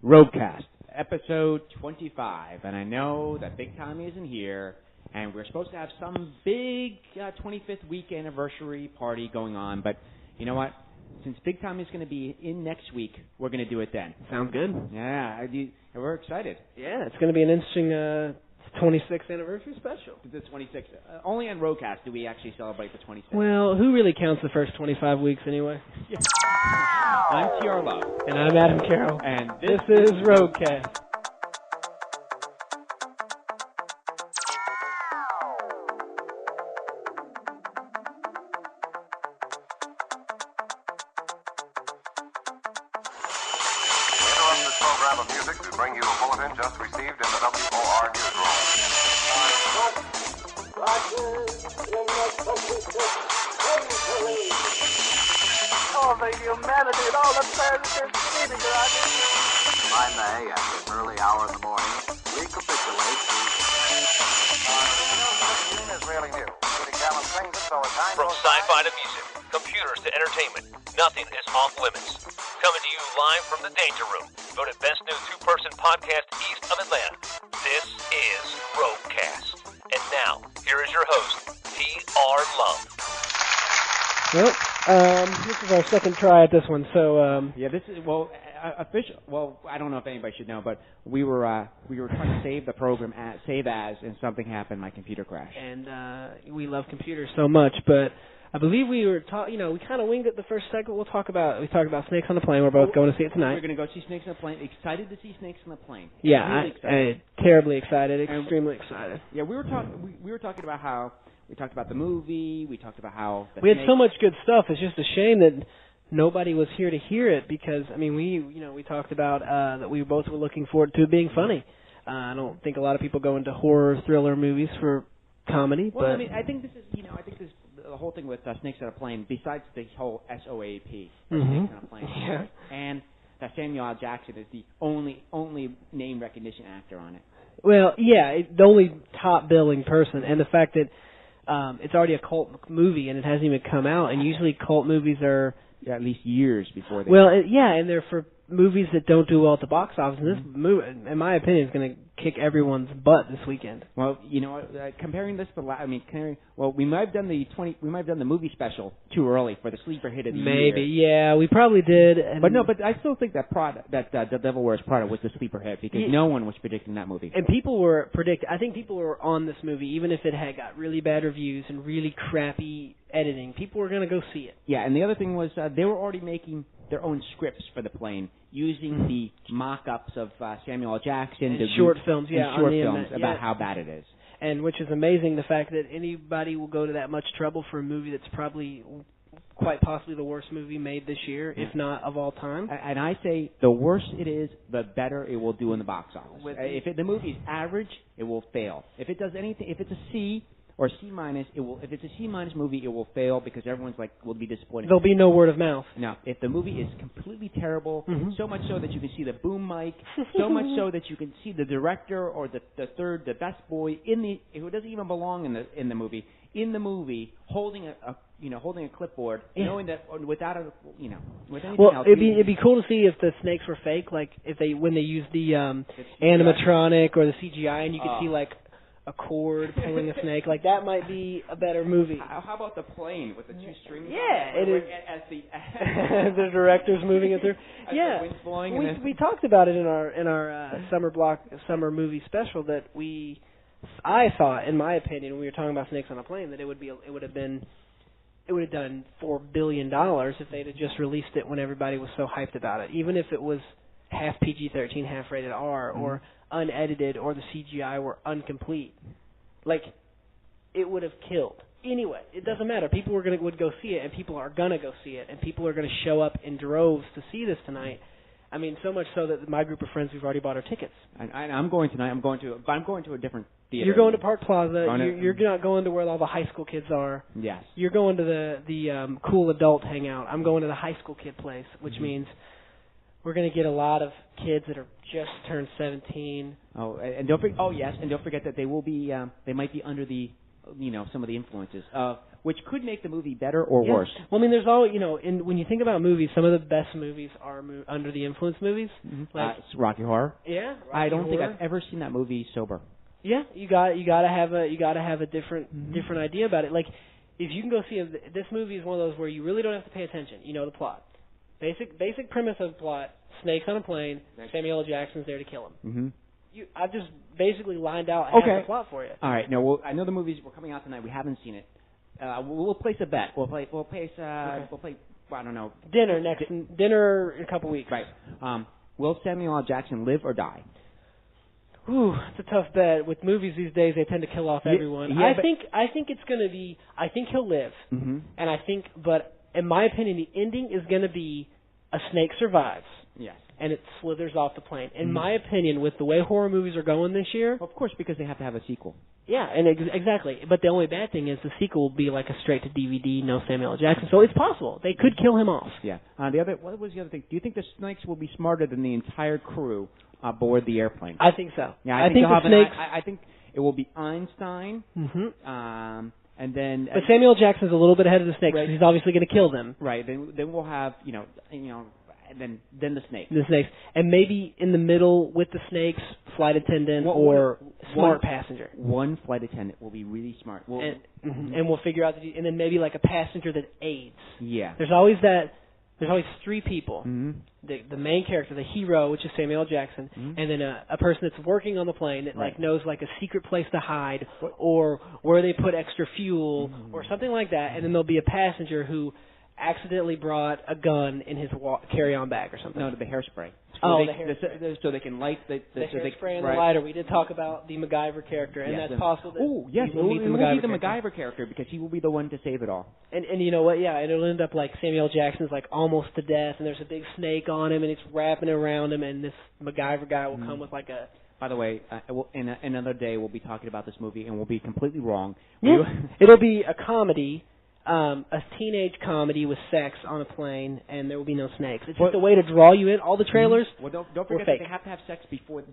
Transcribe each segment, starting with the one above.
RogueCast, episode 25, and I know that Big Tommy isn't here, and we're supposed to have some big 25th week anniversary party going on, but you know what? Since Big Tommy's going to be in next week, we're going to do it then. Sounds good. Yeah, we're excited. Yeah, it's going to be an interesting 26th anniversary special. The 26th. Only on RogueCast do we actually celebrate the 26th. Well, who really counts the first 25 weeks anyway? Yeah. I'm T.R. Love. And I'm Adam Carroll. And this is RogueCast. Program of music to bring you a bulletin just received in the WOR newsroom. Oh, the humanity and all the presidents meeting around here. By May, at this early hour in the morning, recapitulate This is really new. From sci-fi to music, computers to entertainment, nothing is off limits. Coming to you live from the Danger Room, voted best new two-person podcast east of Atlanta. This is RogueCast. And now, here is your host, T.R. Love. Well, this is our second try at this one, so... Yeah, this is, official. Well, I don't know if anybody should know, but we were trying to save the program, save as, and something happened. My computer crashed. And we love computers so much, but I believe we were we kind of winged it the first segment. We talked about Snakes on the Plane. We're both going to see it tonight. We're going to go see Snakes on the Plane. Excited to see Snakes on the Plane. Yeah, really terribly excited, extremely excited. Yeah, we were talking about how we talked about the movie. We talked about how we had so much good stuff. It's just a shame that nobody was here to hear it because we talked about that we both were looking forward to it being funny. I don't think a lot of people go into horror thriller movies for comedy. Well, but I think this is the whole thing with Snakes on a Plane. Besides the whole SOAP, Snakes on a Plane, yeah. And that Samuel L. Jackson is the only name recognition actor on it. Well, yeah, the only top billing person, and the fact that it's already a cult movie and it hasn't even come out. And usually cult movies are at least years before they. Well, and they're for movies that don't do well at the box office. And this movie, in my opinion, is going to kick everyone's butt this weekend. Well, comparing this to, we might have done the movie special too early for the sleeper hit of the year. Maybe, yeah, we probably did. But I still think that The Devil Wears Prada was the sleeper hit because no one was predicting that movie. And I think people were on this movie, even if it had got really bad reviews and really crappy editing. People were going to go see it. Yeah, and the other thing was they were already making their own scripts for the plane using the mock-ups of Samuel L. Jackson, and short films about how bad it is. And which is amazing, the fact that anybody will go to that much trouble for a movie that's probably quite possibly the worst movie made this year, if not of all time. And I say the worse it is, the better it will do in the box office. If the movie is average, it will fail. If it does anything, if it's a C or C minus, it will. If it's a C minus movie, it will fail because everyone's will be disappointed. There'll be no word of mouth. No, if the movie is completely terrible, so much so that you can see the boom mic, so much so that you can see the director or the best boy who doesn't even belong in the movie, holding a clipboard, knowing that without anything else. It'd be cool to see if the snakes were fake, like when they used the animatronic or the CGI, and you could see a cord pulling a snake. That might be a better movie. How about the plane with the two strings? Yeah, it is. As the director's moving it through. The wind's blowing. We talked about it in our summer movie special that I thought, in my opinion, when we were talking about Snakes on a Plane, that it would have done $4 billion if they'd have just released it when everybody was so hyped about it, even if it was half PG-13, half rated R, or unedited, or the CGI were incomplete. It would have killed. Anyway, it doesn't matter. People would go see it, and people are going to go see it, and people are going to show up in droves to see this tonight. I mean, so much so that my group of friends, we've already bought our tickets. I'm going tonight. I'm going to a different theater. You're going to Park Plaza. You're not going to where all the high school kids are. Yes. You're going to the cool adult hangout. I'm going to the high school kid place, which means we're going to get a lot of kids that are just turned 17. And don't forget that they will be. They might be under the, some of the influences of which could make the movie better or worse. Well, I mean, there's always, when you think about movies, some of the best movies are under the influence movies. Mm-hmm. Like Rocky Horror. Yeah, Rocky I don't think Horror. I've ever seen that movie sober. Yeah, you gotta have a different idea about it. Like, if you can go see this movie is one of those where you really don't have to pay attention. You know the plot. Basic premise of the plot: snakes on a plane. Samuel L. Jackson's there to kill him. Mm-hmm. I've just basically lined out half the plot for you. All right. No, I know the movies were coming out tonight. We haven't seen it. We'll place a bet. We'll play. I don't know. Dinner in a couple weeks. Right. Will Samuel L. Jackson live or die? Ooh, it's a tough bet. With movies these days, they tend to kill off everyone. Yeah, I think it's going to be. I think he'll live, and but in my opinion, the ending is going to be a snake survives. Yes. And it slithers off the plane. In my opinion, with the way horror movies are going this year, of course, because they have to have a sequel. Yeah, and exactly. But the only bad thing is the sequel will be like a straight to DVD, no Samuel L. Jackson. So it's possible they could kill him off. Yeah. What was the other thing? Do you think the snakes will be smarter than the entire crew aboard the airplane? I think so. Yeah, I think the snakes. I think it will be Einstein. Mm-hmm. And then. But Samuel L. Jackson's a little bit ahead of the snakes because he's obviously going to kill them. Right. Then we'll have then the snakes. The snakes, and maybe in the middle with the snakes, flight attendant or smart passenger. One flight attendant will be really smart. And we'll figure out and then maybe like a passenger that aids. Yeah. There's always three people. Mm-hmm. The main character, the hero, which is Samuel L. Jackson, and then a person that's working on the plane that knows like a secret place to hide or where they put extra fuel or something like that, and then there'll be a passenger who accidentally brought a gun in his carry-on bag or something. No, the hairspray. So they can light the hairspray and the lighter. We did talk about the MacGyver character, and that's possible that it will be the MacGyver character because he will be the one to save it all. And you know what? Yeah, and it'll end up like Samuel L. Jackson's like almost to death, and there's a big snake on him, and it's wrapping around him, and this MacGyver guy will come with like a... By the way, in another day we'll be talking about this movie, and we'll be completely wrong. Yeah. It'll be a comedy. A teenage comedy with sex on a plane, and there will be no snakes. It's just a way to draw you in. All the trailers. Well, don't forget that they have to have sex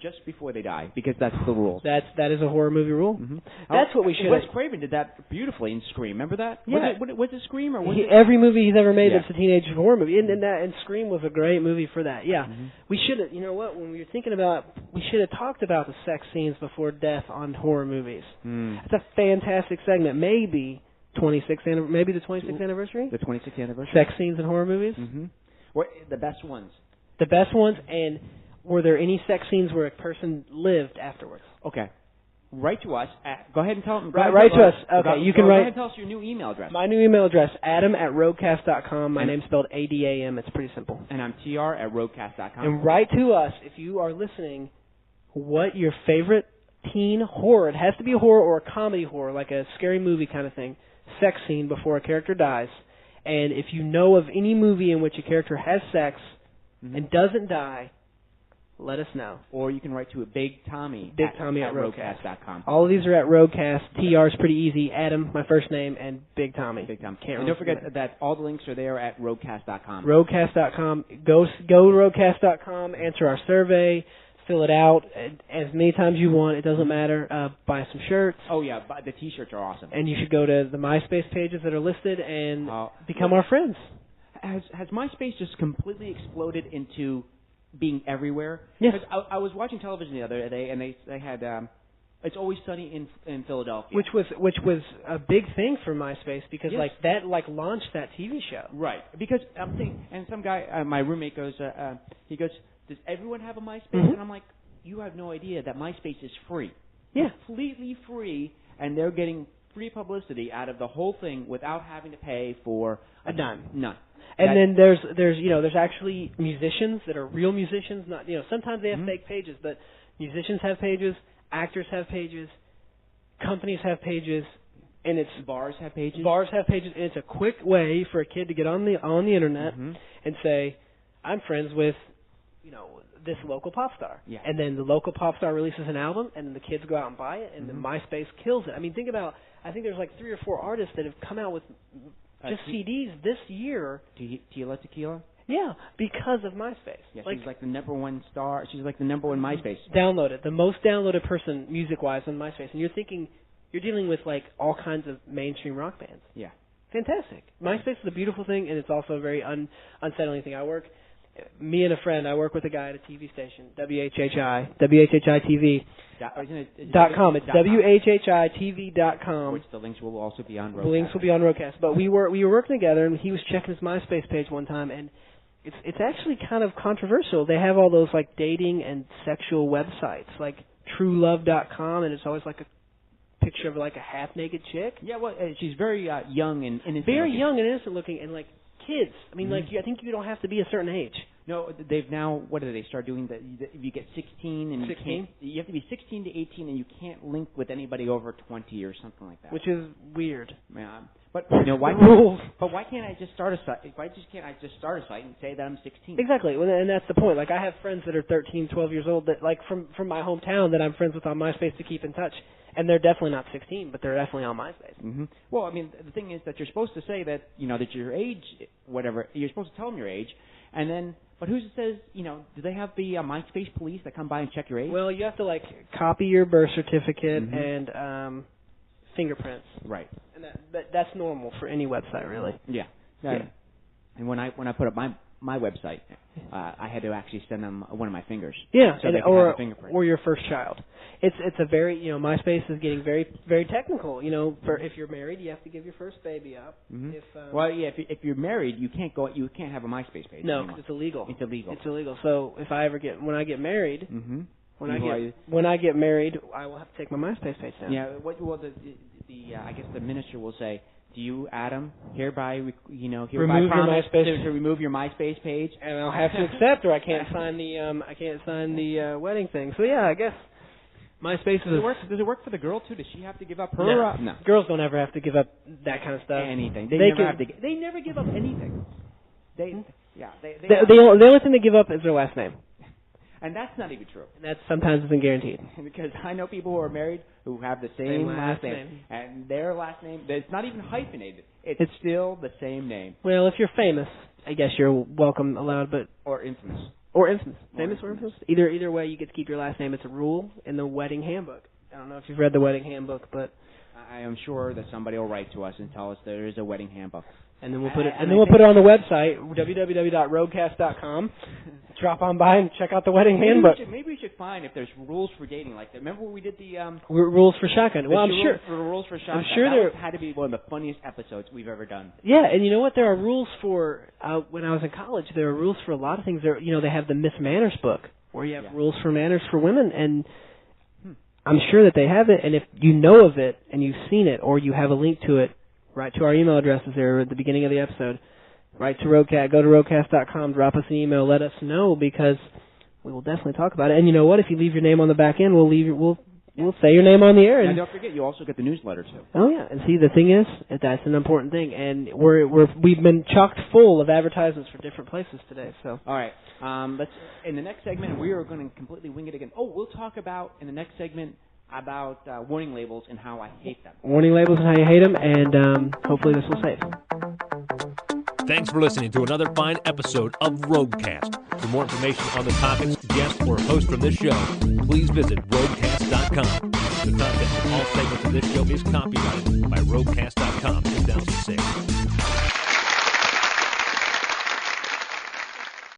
just before they die, because that's the rules. That is a horror movie rule. Mm-hmm. That's what we should. Wes Craven did that beautifully in Scream. Remember that? Yeah. Was it Scream or was it? Every movie he's ever made that's a teenage horror movie, and Scream was a great movie for that. Yeah, we should have. You know what? When we were thinking about, we should have talked about the sex scenes before death on horror movies. It's a fantastic segment. Maybe the 26th anniversary? The 26th anniversary. Sex scenes in horror movies? Mm-hmm. What, the best ones. The best ones, and were there any sex scenes where a person lived afterwards? Okay. Write to us. Go ahead and tell them. Write to us. Okay, you can write. Go ahead and tell us your new email address. My new email address, adam@RogueCast.com. My name's spelled ADAM. It's pretty simple. And I'm TR@RogueCast.com. And write to us if you are listening what your favorite teen horror, it has to be a horror or a comedy horror, like a scary movie kind of thing, sex scene before a character dies. And if you know of any movie in which a character has sex and doesn't die, let us know. Or you can write to Big Tommy at RogueCast.com. All of these are at RogueCast. TR is pretty easy. Adam, my first name, and Big Tommy. Big Tommy. And don't forget that all the links are there at RogueCast.com. RogueCast.com. Go to RogueCast.com, answer our survey, fill it out as many times you want. It doesn't matter. Buy some shirts. Oh, yeah. The T-shirts are awesome. And you should go to the MySpace pages that are listed and become our friends. Has MySpace just completely exploded into being everywhere? Yes. I was watching television the other day, and they had It's Always Sunny in Philadelphia, which was a big thing for MySpace because that launched that TV show. Right. Because I'm thinking, and some guy, my roommate goes, he goes, does everyone have a MySpace? And I'm like, you have no idea that MySpace is free. Yeah. Completely free, and they're getting free publicity out of the whole thing without having to pay for a dime. None. And then there's actually musicians that are real musicians. Not sometimes they have fake pages, but musicians have pages, actors have pages, companies have pages, and it's bars have pages. Bars have pages, and it's a quick way for a kid to get on the internet and say, I'm friends with this local pop star. Yeah. And then the local pop star releases an album, and then the kids go out and buy it, and then MySpace kills it. I mean, think about, I think there's like 3 or 4 artists that have come out with just CDs this year. Tila Tequila? Yeah, because of MySpace. Yeah, she's like the number one star. She's like the number one MySpace. Downloaded. The most downloaded person music-wise on MySpace. And you're thinking, you're dealing with like all kinds of mainstream rock bands. Yeah. Fantastic. MySpace is a beautiful thing, and it's also a very unsettling thing. Me and a friend, I work with a guy at a TV station, WHHITV.com. It's WHHITV.com. Which the links will also be on RogueCast. The links will be on RogueCast. But we were working together, and he was checking his MySpace page one time, and it's actually kind of controversial. They have all those like dating and sexual websites, like TrueLove.com, and it's always like a picture of like a half-naked chick. Yeah, well, she's very young and innocent. Very looking. young and innocent looking, and like kids. I mean, like I think you don't have to be a certain age. No, they've now. What do they start doing? That if you get 16 and 16? you have to be 16 to 18, and you can't link with anybody over 20 or something like that. Which is weird. Yeah, but you know why? Rules. But why can't I just start a site? Why can't I just start a site and say that I'm 16? Exactly, and that's the point. Like I have friends that are 13, 12 years old that like from my hometown that I'm friends with on MySpace to keep in touch. And they're definitely not 16, but they're definitely on MySpace. Mm-hmm. Well, I mean, the thing is that you're supposed to say that, that your age, whatever, you're supposed to tell them your age, and then, but who says, do they have the MySpace police that come by and check your age? Well, you have to, like, copy your birth certificate and fingerprints. Right. And but that's normal for any website, really. Yeah. And when I put up my website, I had to actually send them one of my fingers. Yeah, so they could have a fingerprint. Or your first child. It's a very MySpace is getting very very technical. For if you're married, you have to give your first baby up. Mm-hmm. Well, yeah, if you're married, you can't have a MySpace page. No, because it's illegal. It's illegal. It's illegal. So if when I get married, mm-hmm. when I get married, I will have to take my MySpace page down. Yeah. I guess the minister will say, do you, Adam, hereby promise your MySpace to remove your MySpace page? And I'll have to accept, or I can't sign the wedding thing. So yeah, I guess MySpace Does it work for the girl too? Does she have to give up her? No. Girls don't ever have to give up that kind of stuff. Anything. They never give up anything. The only thing they give up is their last name. And that's not even true. And that sometimes isn't guaranteed. Because I know people who are married who have the same last name. And their last name, it's not even hyphenated. It's still the same name. Well, if you're famous, I guess you're welcome, allowed, but... Or infamous. Famous or infamous. Either way, you get to keep your last name. It's a rule in the wedding handbook. I don't know if you've read the wedding handbook, but... I am sure that somebody will write to us and tell us there is a wedding handbook. And then we'll put it on the website, www.RogueCast.com. Drop on by and check out the wedding handbook. Maybe we should find if there's rules for dating like that. Remember when we did the rules for shotgun? Well, I'm sure rules for shotgun. I'm sure that had to be one of the funniest episodes we've ever done. Yeah, and you know what? There are rules for when I was in college. There are rules for a lot of things. They have the Miss Manners book where you have rules for manners for women, and I'm sure that they have it. And if you know of it and you've seen it, or you have a link to it, write to our email addresses there at the beginning of the episode. Write to RogueCast. Go to RogueCast.com. Drop us an email. Let us know, because we will definitely talk about it. And you know what? If you leave your name on the back end, we'll say your name on the air. And don't forget, you also get the newsletter too. Oh yeah. And see, the thing is, that's an important thing. And we've been chocked full of advertisements for different places today. So. All right. Let's in the next segment, we are going to completely wing it again. Oh, we'll talk about in the next segment about warning labels and how I hate them. Warning labels and how you hate them, and hopefully this will save. Thanks for listening to another fine episode of RogueCast. For more information on the topics, guests, or hosts from this show, please visit RogueCast.com. The content of all segments of this show is copyrighted by RogueCast.com 2006.